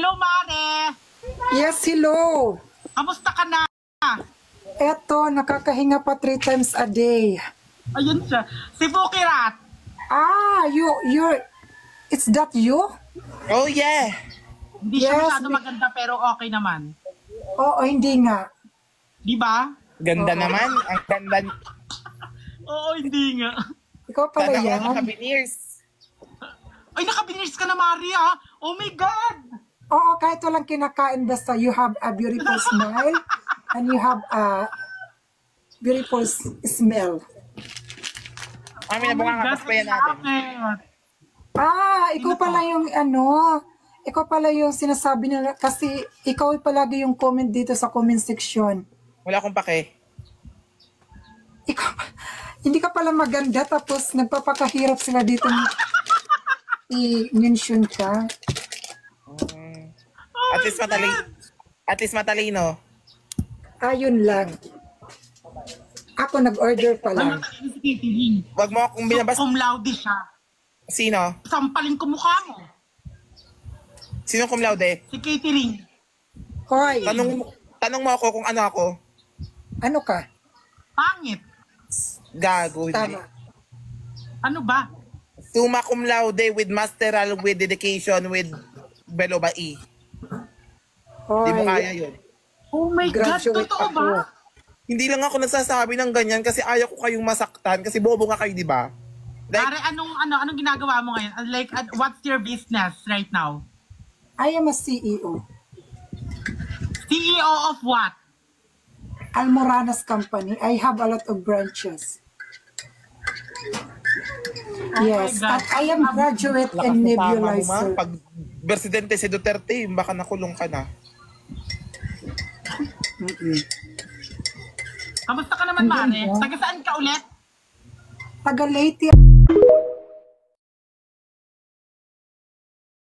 Hello, Mare! Yes, hello. Kamusta ka na? Eto, nakakahinga pa 3 times a day. Ayun siya. Si Bukirat. Ah, it's that you? Oh, yeah. Hindi siya Yes, masyado maganda pero okay naman. Oo, hindi nga. Di ba? Ganda naman. Ang ganda. Oo, hindi nga. Ikaw pala Sana yan. all naka-veneers. Ay, nakabinis ka na, Maria. Oh my God! Oo, kahit walang kinakain, basta you have a beautiful smile and you have a beautiful smell. Mami, nabunga nga paspayan natin. Ah, ikaw pala yung ikaw pala yung sinasabi nila kasi ikaw palagi yung comment dito sa comment section. Wala akong pake. Ikaw, hindi ka pala maganda tapos nagpapakahirap sila dito i-mention ka. At least matalino. At least matalino. Ayun lang. Ako nag-order pa lang. Wag mo akong binabas. Cum laude siya. Sino? Sampalin ko mukha mo. Sino cum laude? Si Catering. Hoy, Tanong mo ako kung ano ako. ano ka? Pangit. Gago. Tama. Ano ba? Summa cum laude with masteral, with dedication, with below ba E. Di mo kaya yun. Oh my God, Graduate totoo ako. ba? Hindi lang ako nagsasabi ng ganyan kasi ayaw ko kayong masaktan kasi bobo nga kayo, di ba? Like, Mare, anong ginagawa mo ngayon? Like, what's your business right now? I am a CEO. CEO of what? Almoranas Company. I have a lot of branches. Yes, God. at I am graduate lakas in ng tama mo, ma. nebulizer. Pag presidente si Duterte, baka nakulong ka na. Kamusta ka naman, Mare? Hindi, no? Taga saan ka ulit? Taga Leyte.